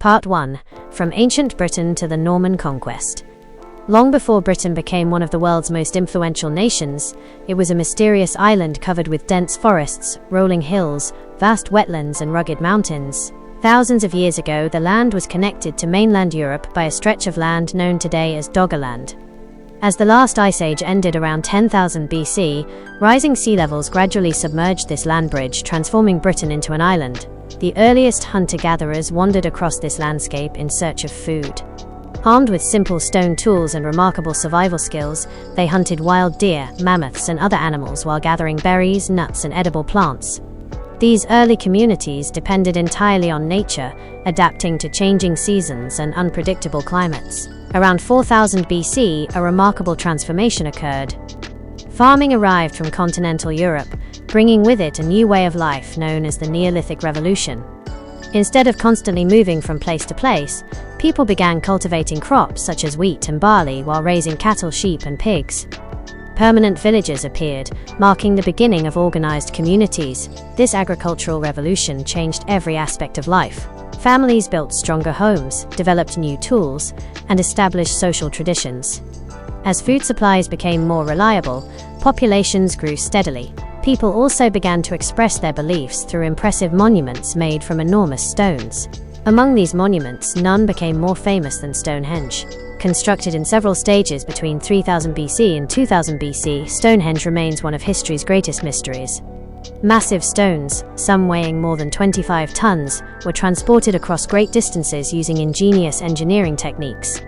Part 1. From Ancient Britain to the Norman Conquest. Long before Britain became one of the world's most influential nations, it was a mysterious island covered with dense forests, rolling hills, vast wetlands, and rugged mountains. Thousands of years ago, the land was connected to mainland Europe by a stretch of land known today as Doggerland. As the last ice age ended around 10,000 BC, rising sea levels gradually submerged this land bridge, transforming Britain into an island. The earliest hunter-gatherers wandered across this landscape in search of food. Armed with simple stone tools and remarkable survival skills, they hunted wild deer, mammoths, and other animals while gathering berries, nuts, and edible plants. These early communities depended entirely on nature, adapting to changing seasons and unpredictable climates. Around 4000 BC, a remarkable transformation occurred. Farming arrived from continental Europe, bringing with it a new way of life known as the Neolithic Revolution. Instead of constantly moving from place to place, people began cultivating crops such as wheat and barley while raising cattle, sheep, and pigs. Permanent villages appeared, marking the beginning of organized communities. This agricultural revolution changed every aspect of life. Families built stronger homes, developed new tools, and established social traditions. As food supplies became more reliable, populations grew steadily. People also began to express their beliefs through impressive monuments made from enormous stones. Among these monuments, none became more famous than Stonehenge. Constructed in several stages between 3000 BC and 2000 BC, Stonehenge remains one of history's greatest mysteries. Massive stones, some weighing more than 25 tons, were transported across great distances using ingenious engineering techniques.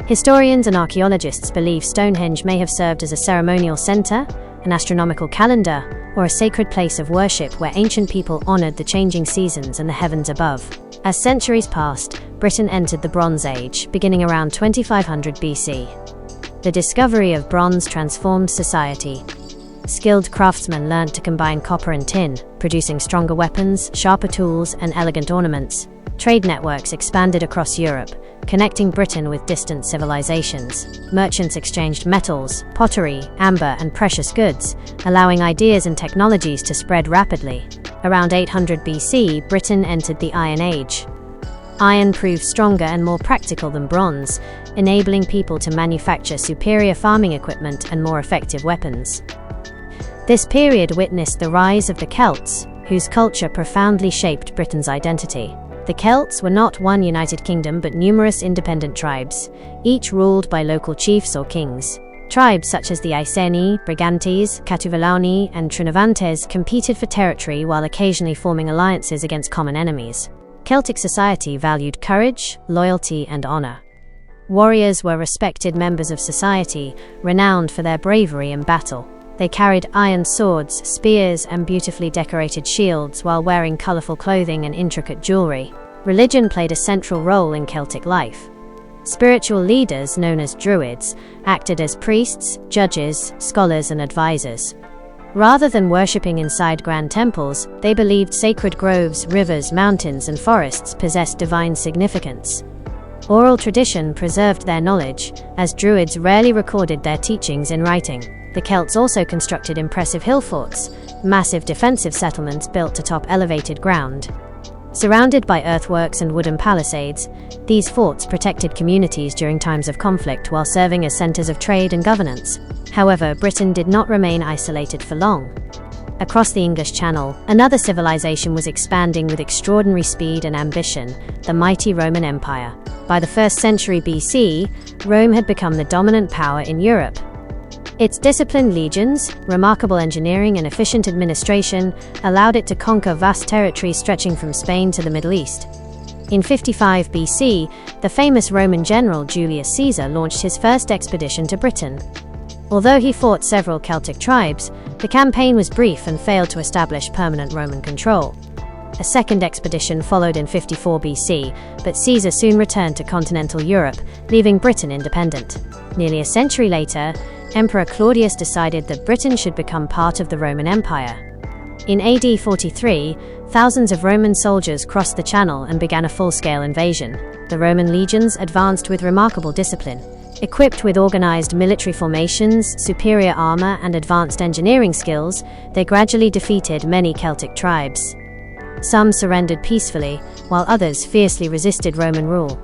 Historians and archaeologists believe Stonehenge may have served as a ceremonial center, an astronomical calendar, or a sacred place of worship where ancient people honored the changing seasons and the heavens above. As centuries passed, Britain entered the Bronze Age, beginning around 2500 BC. The discovery of bronze transformed society. Skilled craftsmen learned to combine copper and tin, producing stronger weapons, sharper tools, and elegant ornaments. Trade networks expanded across Europe, connecting Britain with distant civilizations. Merchants exchanged metals, pottery, amber, and precious goods, allowing ideas and technologies to spread rapidly. Around 800 BC, Britain entered the Iron Age. Iron proved stronger and more practical than bronze, enabling people to manufacture superior farming equipment and more effective weapons. This period witnessed the rise of the Celts, whose culture profoundly shaped Britain's identity. The Celts were not one united kingdom but numerous independent tribes, each ruled by local chiefs or kings. Tribes such as the Iceni, Brigantes, Catuvellauni, and Trinovantes competed for territory while occasionally forming alliances against common enemies. Celtic society valued courage, loyalty, and honor. Warriors were respected members of society, renowned for their bravery in battle. They carried iron swords, spears, and beautifully decorated shields while wearing colorful clothing and intricate jewelry. Religion played a central role in Celtic life. Spiritual leaders, known as druids, acted as priests, judges, scholars, and advisors. Rather than worshipping inside grand temples, they believed sacred groves, rivers, mountains, and forests possessed divine significance. Oral tradition preserved their knowledge, as druids rarely recorded their teachings in writing. The Celts also constructed impressive hill forts, massive defensive settlements built atop elevated ground. Surrounded by earthworks and wooden palisades, these forts protected communities during times of conflict while serving as centers of trade and governance. However, Britain did not remain isolated for long. Across the English Channel, another civilization was expanding with extraordinary speed and ambition, the mighty Roman Empire. By the 1st century BC, Rome had become the dominant power in Europe. Its disciplined legions, remarkable engineering, and efficient administration allowed it to conquer vast territories stretching from Spain to the Middle East. In 55 BC, the famous Roman general Julius Caesar launched his first expedition to Britain. Although he fought several Celtic tribes, the campaign was brief and failed to establish permanent Roman control. A second expedition followed in 54 BC, but Caesar soon returned to continental Europe, leaving Britain independent. Nearly a century later, Emperor Claudius decided that Britain should become part of the Roman Empire. In AD 43, thousands of Roman soldiers crossed the Channel and began a full-scale invasion. The Roman legions advanced with remarkable discipline. Equipped with organized military formations, superior armor, and advanced engineering skills, they gradually defeated many Celtic tribes. Some surrendered peacefully, while others fiercely resisted Roman rule.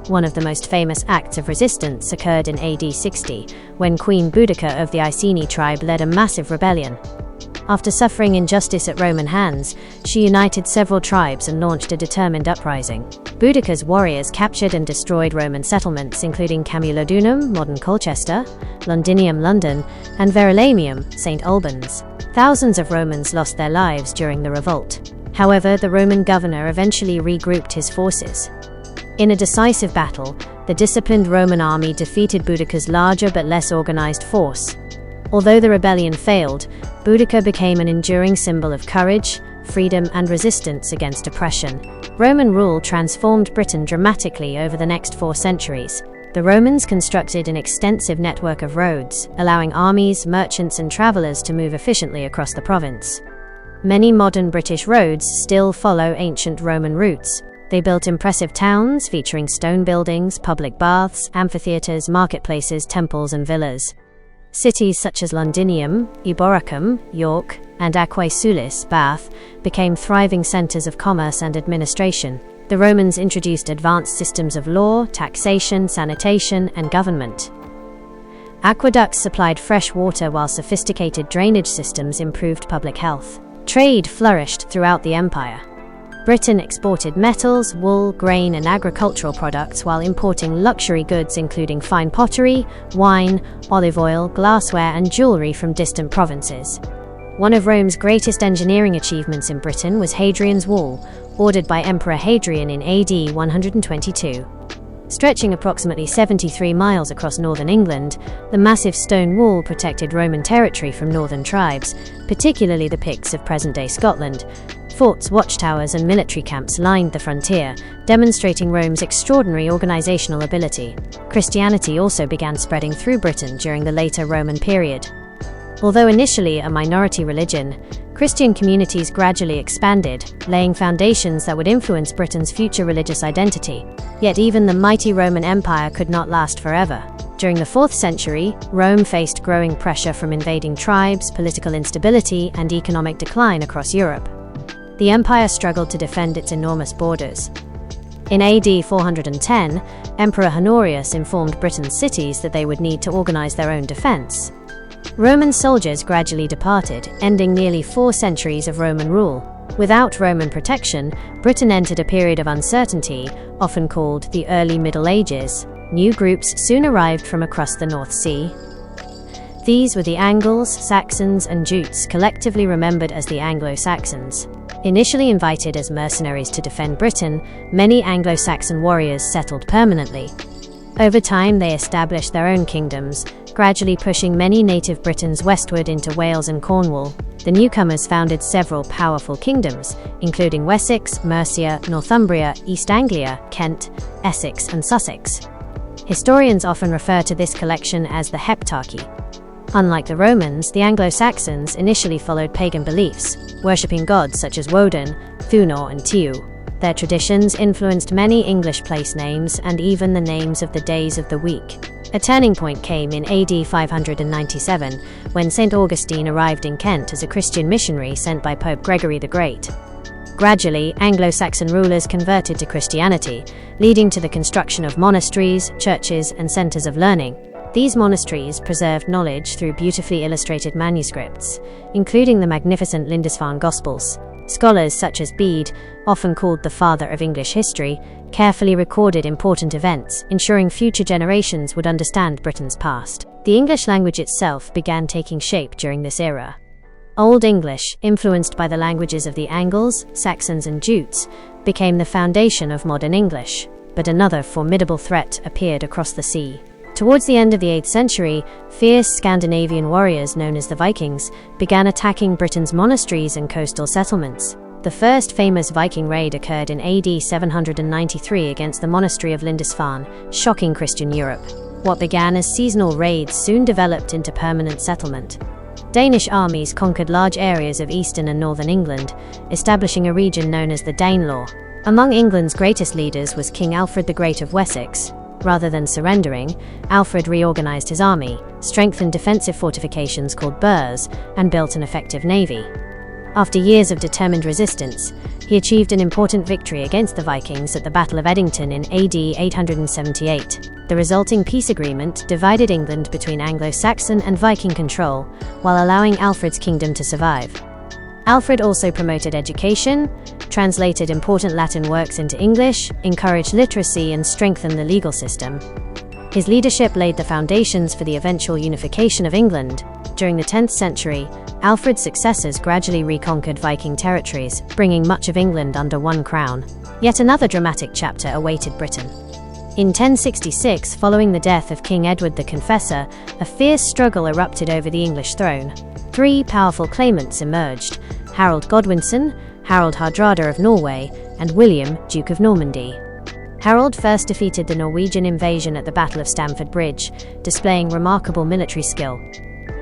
One of the most famous acts of resistance occurred in AD 60, when Queen Boudica of the Iceni tribe led a massive rebellion. After suffering injustice at Roman hands, she united several tribes and launched a determined uprising. Boudica's warriors captured and destroyed Roman settlements including Camulodunum, modern Colchester, Londinium, London, and Verulamium, St. Albans. Thousands of Romans lost their lives during the revolt. However, the Roman governor eventually regrouped his forces. In a decisive battle, the disciplined Roman army defeated Boudica's larger but less organized force. Although the rebellion failed, Boudica became an enduring symbol of courage, freedom, and resistance against oppression. Roman rule transformed Britain dramatically over the next 4 centuries. The Romans constructed an extensive network of roads, allowing armies, merchants, and travelers to move efficiently across the province. Many modern British roads still follow ancient Roman routes. They built impressive towns featuring stone buildings, public baths, amphitheaters, marketplaces, temples, and villas. Cities such as Londinium, Eboracum, York, and Aquae Sulis, Bath, became thriving centers of commerce and administration. The Romans introduced advanced systems of law, taxation, sanitation, and government. Aqueducts supplied fresh water while sophisticated drainage systems improved public health. Trade flourished throughout the empire. Britain exported metals, wool, grain, and agricultural products while importing luxury goods including fine pottery, wine, olive oil, glassware, and jewelry from distant provinces. One of Rome's greatest engineering achievements in Britain was Hadrian's Wall, ordered by Emperor Hadrian in AD 122. Stretching approximately 73 miles across northern England, the massive stone wall protected Roman territory from northern tribes, particularly the Picts of present-day Scotland. Forts, watchtowers, and military camps lined the frontier, demonstrating Rome's extraordinary organizational ability. Christianity also began spreading through Britain during the later Roman period. Although initially a minority religion, Christian communities gradually expanded, laying foundations that would influence Britain's future religious identity. Yet even the mighty Roman Empire could not last forever. During the 4th century, Rome faced growing pressure from invading tribes, political instability, and economic decline across Europe. The empire struggled to defend its enormous borders. In AD 410, Emperor Honorius informed Britain's cities that they would need to organize their own defense. Roman soldiers gradually departed, ending nearly 4 centuries of Roman rule. Without Roman protection, Britain entered a period of uncertainty, often called the Early Middle Ages. New groups soon arrived from across the North Sea. These were the Angles, Saxons, and Jutes, collectively remembered as the Anglo-Saxons. Initially invited as mercenaries to defend Britain, many Anglo-Saxon warriors settled permanently. Over time, they established their own kingdoms, gradually pushing many native Britons westward into Wales and Cornwall. The newcomers founded several powerful kingdoms, including Wessex, Mercia, Northumbria, East Anglia, Kent, Essex, and Sussex. Historians often refer to this collection as the Heptarchy. Unlike the Romans, the Anglo-Saxons initially followed pagan beliefs, worshipping gods such as Woden, Thunor, and Tiw. Their traditions influenced many English place names and even the names of the days of the week. A turning point came in AD 597, when St. Augustine arrived in Kent as a Christian missionary sent by Pope Gregory the Great. Gradually, Anglo-Saxon rulers converted to Christianity, leading to the construction of monasteries, churches, and centers of learning. These monasteries preserved knowledge through beautifully illustrated manuscripts, including the magnificent Lindisfarne Gospels. Scholars such as Bede, often called the father of English history, carefully recorded important events, ensuring future generations would understand Britain's past. The English language itself began taking shape during this era. Old English, influenced by the languages of the Angles, Saxons, and Jutes, became the foundation of modern English. But another formidable threat appeared across the sea. Towards the end of the 8th century, fierce Scandinavian warriors known as the Vikings began attacking Britain's monasteries and coastal settlements. The first famous Viking raid occurred in AD 793 against the monastery of Lindisfarne, shocking Christian Europe. What began as seasonal raids soon developed into permanent settlement. Danish armies conquered large areas of eastern and northern England, establishing a region known as the Danelaw. Among England's greatest leaders was King Alfred the Great of Wessex. Rather than surrendering, Alfred reorganized his army, strengthened defensive fortifications called burhs, and built an effective navy. After years of determined resistance, He achieved an important victory against the Vikings at the Battle of Edington in AD 878. The resulting peace agreement divided England between Anglo-Saxon and Viking control, while allowing Alfred's kingdom to survive. Alfred also promoted education, translated important Latin works into English, encouraged literacy, and strengthened the legal system. His leadership laid the foundations for the eventual unification of England. During the 10th century, Alfred's successors gradually reconquered Viking territories, bringing much of England under one crown. Yet another dramatic chapter awaited Britain. In 1066, following the death of King Edward the Confessor, a fierce struggle erupted over the English throne. Three powerful claimants emerged: Harold Godwinson, Harald Hardrada of Norway, and William, Duke of Normandy. Harold first defeated the Norwegian invasion at the Battle of Stamford Bridge, displaying remarkable military skill.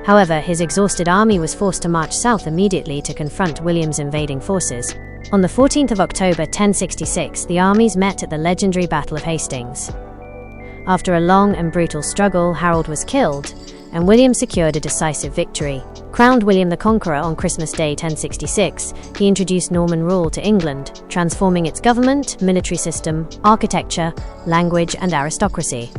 However, his exhausted army was forced to march south immediately to confront William's invading forces. On the 14th of October 1066, the armies met at the legendary Battle of Hastings. After a long and brutal struggle, Harold was killed, and William secured a decisive victory. Crowned William the Conqueror on Christmas Day 1066, he introduced Norman rule to England, transforming its government, military system, architecture, language, and aristocracy.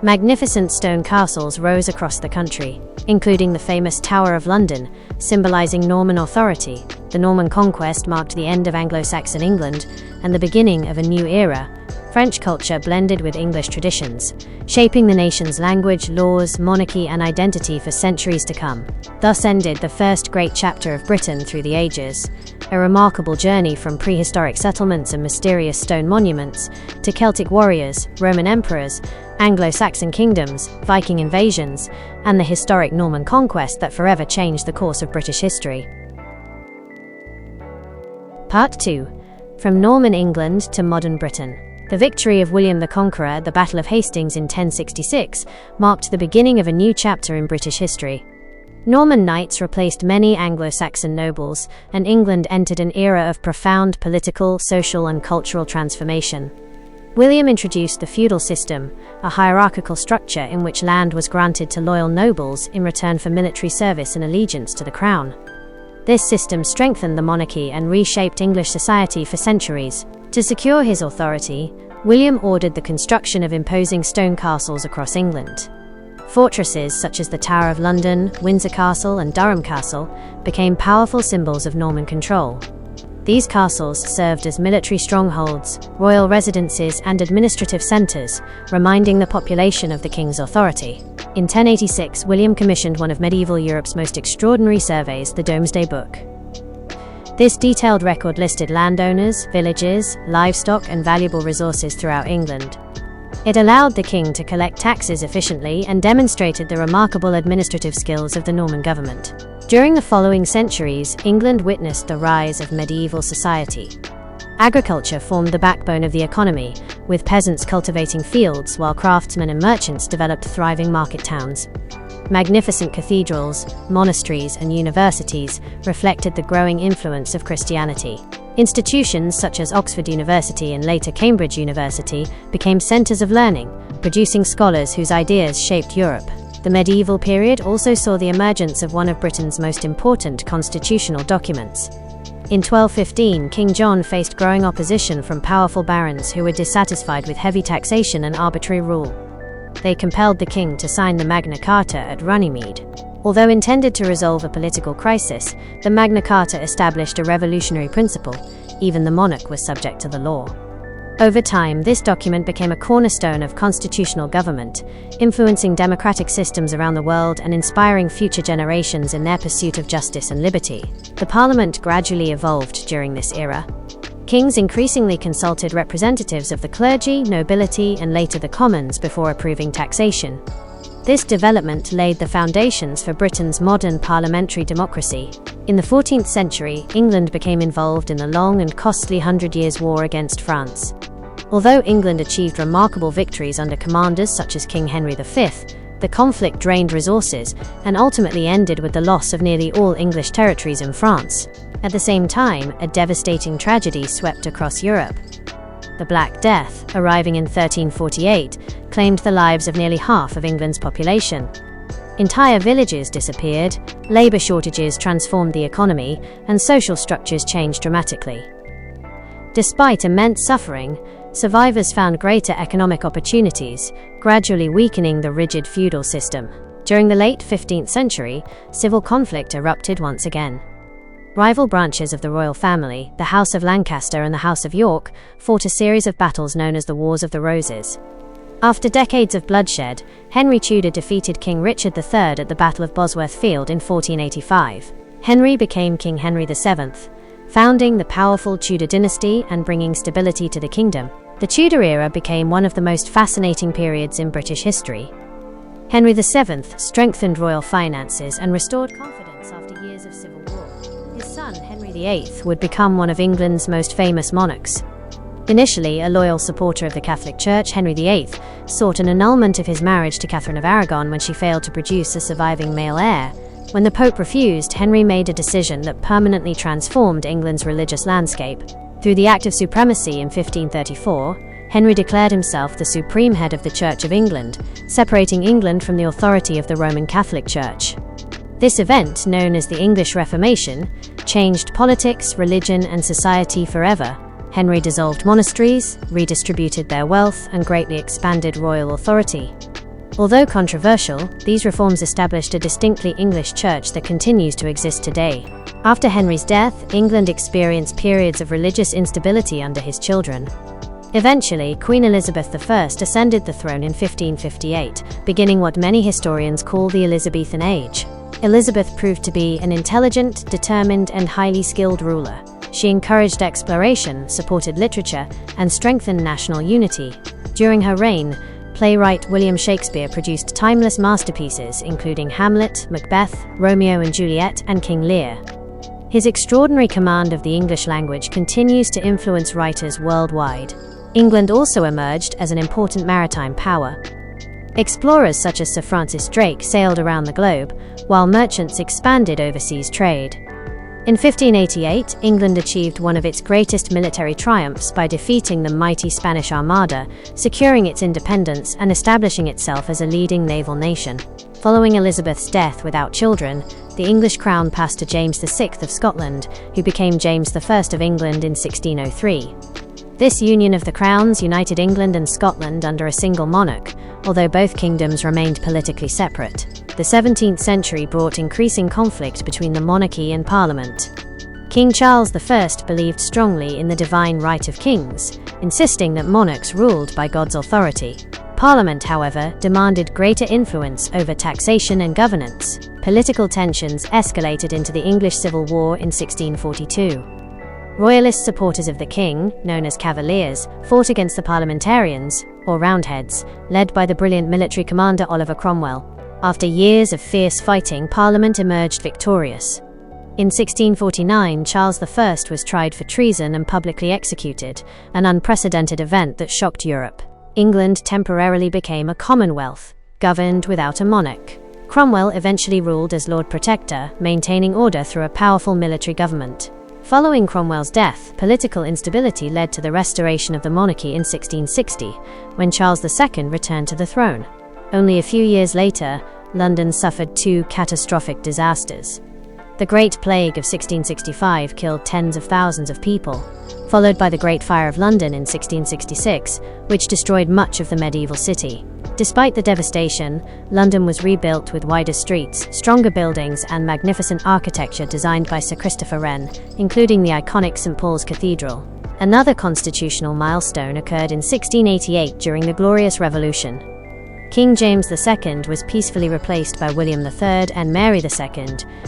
Magnificent stone castles rose across the country, including the famous Tower of London, symbolizing Norman authority. The Norman Conquest marked the end of Anglo-Saxon England and the beginning of a new era. French culture blended with English traditions, shaping the nation's language, laws, monarchy, and identity for centuries to come. Thus ended the first great chapter of Britain through the ages, a remarkable journey from prehistoric settlements and mysterious stone monuments to Celtic warriors, Roman emperors, Anglo-Saxon kingdoms, Viking invasions, and the historic Norman Conquest that forever changed the course of British history. Part 2. From Norman England to Modern Britain. The victory of William the Conqueror at the Battle of Hastings in 1066 marked the beginning of a new chapter in British history. Norman knights replaced many Anglo-Saxon nobles, and England entered an era of profound political, social, and cultural transformation. William introduced the feudal system, a hierarchical structure in which land was granted to loyal nobles in return for military service and allegiance to the crown. This system strengthened the monarchy and reshaped English society for centuries. To secure his authority, William ordered the construction of imposing stone castles across England. Fortresses such as the Tower of London, Windsor Castle, and Durham Castle became powerful symbols of Norman control. These castles served as military strongholds, royal residences, and administrative centres, reminding the population of the king's authority. In 1086, William commissioned one of medieval Europe's most extraordinary surveys, the Domesday Book. This detailed record listed landowners, villages, livestock, and valuable resources throughout England. It allowed the king to collect taxes efficiently and demonstrated the remarkable administrative skills of the Norman government. During the following centuries, England witnessed the rise of medieval society. Agriculture formed the backbone of the economy, with peasants cultivating fields while craftsmen and merchants developed thriving market towns. Magnificent cathedrals, monasteries, and universities reflected the growing influence of Christianity. Institutions such as Oxford University and later Cambridge University became centres of learning, producing scholars whose ideas shaped Europe. The medieval period also saw the emergence of one of Britain's most important constitutional documents. In 1215, King John faced growing opposition from powerful barons who were dissatisfied with heavy taxation and arbitrary rule. They compelled the king to sign the Magna Carta at Runnymede. Although intended to resolve a political crisis, the Magna Carta established a revolutionary principle: even the monarch was subject to the law. Over time, this document became a cornerstone of constitutional government, influencing democratic systems around the world and inspiring future generations in their pursuit of justice and liberty. The Parliament gradually evolved during this era. Kings increasingly consulted representatives of the clergy, nobility, and later the commons before approving taxation. This development laid the foundations for Britain's modern parliamentary democracy. In the 14th century, England became involved in the long and costly Hundred Years' War against France. Although England achieved remarkable victories under commanders such as King Henry V, the conflict drained resources and ultimately ended with the loss of nearly all English territories in France. At the same time, a devastating tragedy swept across Europe. The Black Death, arriving in 1348, claimed the lives of nearly half of England's population. Entire villages disappeared, labour shortages transformed the economy, and social structures changed dramatically. Despite immense suffering, survivors found greater economic opportunities, gradually weakening the rigid feudal system. During the late 15th century, civil conflict erupted once again. Rival branches of the royal family, the House of Lancaster and the House of York, fought a series of battles known as the Wars of the Roses. After decades of bloodshed, Henry Tudor defeated King Richard III at the Battle of Bosworth Field in 1485. Henry became King Henry VII, founding the powerful Tudor Dynasty and bringing stability to the kingdom. The Tudor era became one of the most fascinating periods in British history. Henry VII strengthened royal finances and restored confidence after years of civil war. His son, Henry VIII, would become one of England's most famous monarchs. Initially a loyal supporter of the Catholic Church, Henry VIII sought an annulment of his marriage to Catherine of Aragon when she failed to produce a surviving male heir. When the Pope refused, Henry made a decision that permanently transformed England's religious landscape. Through the Act of Supremacy in 1534, Henry declared himself the supreme head of the Church of England, separating England from the authority of the Roman Catholic Church. This event, known as the English Reformation, changed politics, religion, and society forever. Henry dissolved monasteries, redistributed their wealth, and greatly expanded royal authority. Although controversial, these reforms established a distinctly English church that continues to exist today. After Henry's death, England experienced periods of religious instability under his children. Eventually, Queen Elizabeth I ascended the throne in 1558, beginning what many historians call the Elizabethan Age. Elizabeth proved to be an intelligent, determined, and highly skilled ruler. She encouraged exploration, supported literature, and strengthened national unity. During her reign, playwright William Shakespeare produced timeless masterpieces including Hamlet, Macbeth, Romeo and Juliet, and King Lear. His extraordinary command of the English language continues to influence writers worldwide. England also emerged as an important maritime power. Explorers such as Sir Francis Drake sailed around the globe, while merchants expanded overseas trade. In 1588, England achieved one of its greatest military triumphs by defeating the mighty Spanish Armada, securing its independence and establishing itself as a leading naval nation. Following Elizabeth's death without children, the English crown passed to James VI of Scotland, who became James I of England in 1603. This union of the crowns united England and Scotland under a single monarch, although both kingdoms remained politically separate. The 17th century brought increasing conflict between the monarchy and Parliament. King Charles I believed strongly in the divine right of kings, insisting that monarchs ruled by God's authority. Parliament, however, demanded greater influence over taxation and governance. Political tensions escalated into the English Civil War in 1642. Royalist supporters of the king, known as Cavaliers, fought against the Parliamentarians, or Roundheads, led by the brilliant military commander Oliver Cromwell. After years of fierce fighting, Parliament emerged victorious. In 1649, Charles I was tried for treason and publicly executed, an unprecedented event that shocked Europe. England temporarily became a commonwealth, governed without a monarch. Cromwell eventually ruled as Lord Protector, maintaining order through a powerful military government. Following Cromwell's death, political instability led to the restoration of the monarchy in 1660, when Charles II returned to the throne. Only a few years later, London suffered two catastrophic disasters. The Great Plague of 1665 killed tens of thousands of people, followed by the Great Fire of London in 1666, which destroyed much of the medieval city. Despite the devastation, London was rebuilt with wider streets, stronger buildings, and magnificent architecture designed by Sir Christopher Wren, including the iconic St. Paul's Cathedral. Another constitutional milestone occurred in 1688 during the Glorious Revolution. King James II was peacefully replaced by William III and Mary II,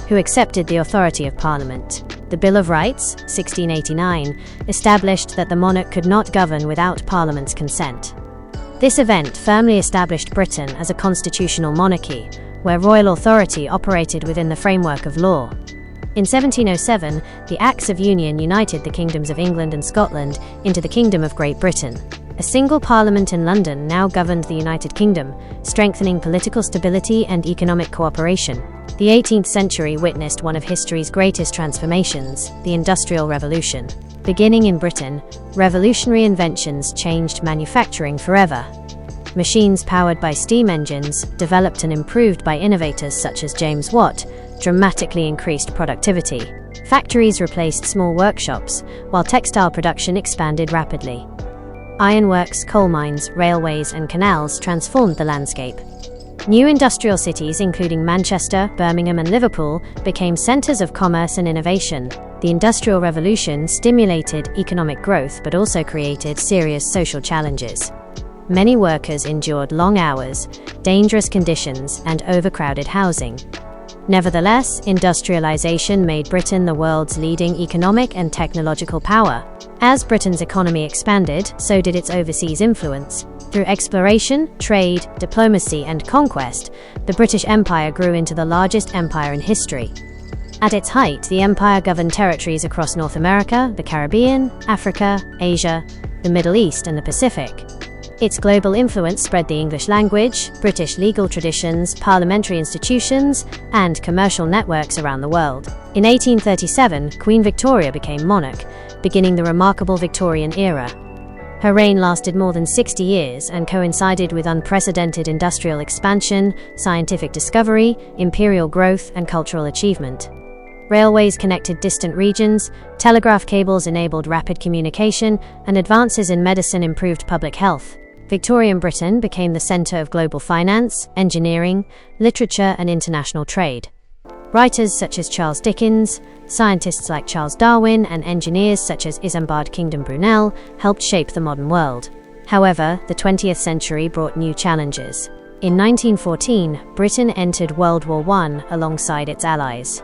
who accepted the authority of Parliament. The Bill of Rights, 1689, established that the monarch could not govern without Parliament's consent. This event firmly established Britain as a constitutional monarchy, where royal authority operated within the framework of law. In 1707, the Acts of Union united the kingdoms of England and Scotland into the Kingdom of Great Britain. A single parliament in London now governed the United Kingdom, strengthening political stability and economic cooperation. The 18th century witnessed one of history's greatest transformations, the Industrial Revolution. Beginning in Britain, revolutionary inventions changed manufacturing forever. Machines powered by steam engines, developed and improved by innovators such as James Watt, dramatically increased productivity. Factories replaced small workshops, while textile production expanded rapidly. Ironworks, coal mines, railways, and canals transformed the landscape. New industrial cities, including Manchester, Birmingham, and Liverpool, became centers of commerce and innovation. The Industrial Revolution stimulated economic growth but also created serious social challenges. Many workers endured long hours, dangerous conditions, and overcrowded housing. Nevertheless, industrialization made Britain the world's leading economic and technological power. As Britain's economy expanded, so did its overseas influence. Through exploration, trade, diplomacy, and conquest, the British Empire grew into the largest empire in history. At its height, the empire governed territories across North America, the Caribbean, Africa, Asia, the Middle East, and the Pacific. Its global influence spread the English language, British legal traditions, parliamentary institutions, and commercial networks around the world. In 1837, Queen Victoria became monarch, beginning the remarkable Victorian era. Her reign lasted more than 60 years and coincided with unprecedented industrial expansion, scientific discovery, imperial growth, and cultural achievement. Railways connected distant regions, telegraph cables enabled rapid communication, and advances in medicine improved public health. Victorian Britain became the center of global finance, engineering, literature, and international trade. Writers such as Charles Dickens, scientists like Charles Darwin, and engineers such as Isambard Kingdom Brunel helped shape the modern world. However, the 20th century brought new challenges. In 1914, Britain entered World War I alongside its allies.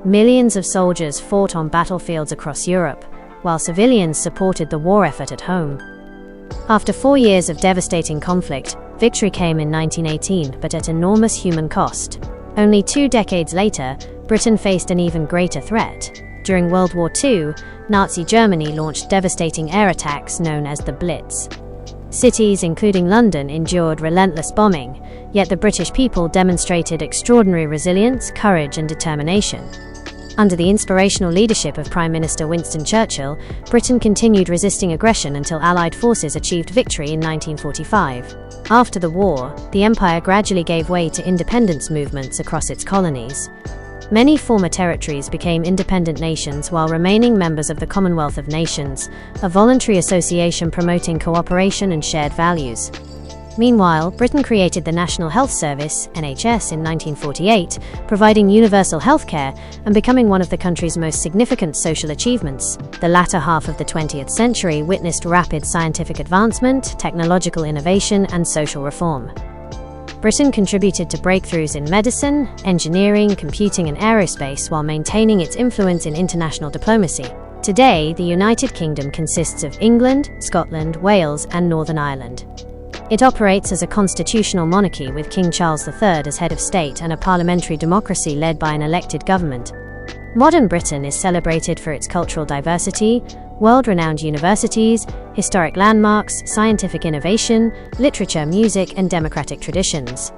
Millions of soldiers fought on battlefields across Europe, while civilians supported the war effort at home. After 4 years of devastating conflict, victory came in 1918, but at enormous human cost. Only 2 decades later, Britain faced an even greater threat. During World War II, Nazi Germany launched devastating air attacks known as the Blitz. Cities, including London, endured relentless bombing, yet the British people demonstrated extraordinary resilience, courage, and determination. Under the inspirational leadership of Prime Minister Winston Churchill, Britain continued resisting aggression until Allied forces achieved victory in 1945. After the war, the empire gradually gave way to independence movements across its colonies. Many former territories became independent nations while remaining members of the Commonwealth of Nations, a voluntary association promoting cooperation and shared values. Meanwhile, Britain created the National Health Service, NHS, in 1948, providing universal healthcare and becoming one of the country's most significant social achievements. The latter half of the 20th century witnessed rapid scientific advancement, technological innovation, and social reform. Britain contributed to breakthroughs in medicine, engineering, computing, and aerospace while maintaining its influence in international diplomacy. Today, the United Kingdom consists of England, Scotland, Wales, and Northern Ireland. It operates as a constitutional monarchy with King Charles III as head of state and a parliamentary democracy led by an elected government. Modern Britain is celebrated for its cultural diversity, world-renowned universities, historic landmarks, scientific innovation, literature, music, and democratic traditions.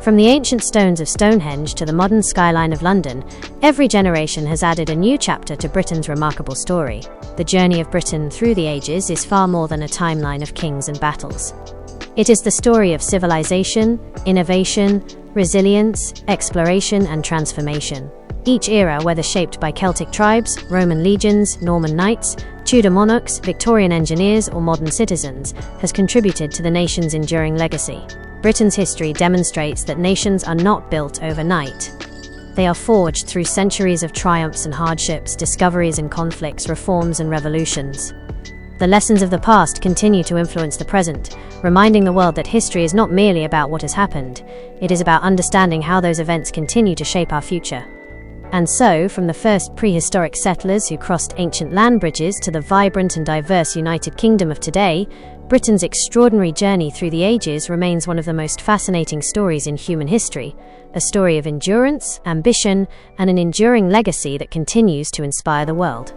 From the ancient stones of Stonehenge to the modern skyline of London, every generation has added a new chapter to Britain's remarkable story. The journey of Britain through the ages is far more than a timeline of kings and battles. It is the story of civilization, innovation, resilience, exploration, and transformation. Each era, whether shaped by Celtic tribes, Roman legions, Norman knights, Tudor monarchs, Victorian engineers, or modern citizens, has contributed to the nation's enduring legacy. Britain's history demonstrates that nations are not built overnight. They are forged through centuries of triumphs and hardships, discoveries and conflicts, reforms and revolutions. The lessons of the past continue to influence the present, reminding the world that history is not merely about what has happened, it is about understanding how those events continue to shape our future. And so, from the first prehistoric settlers who crossed ancient land bridges to the vibrant and diverse United Kingdom of today, Britain's extraordinary journey through the ages remains one of the most fascinating stories in human history, a story of endurance, ambition, and an enduring legacy that continues to inspire the world.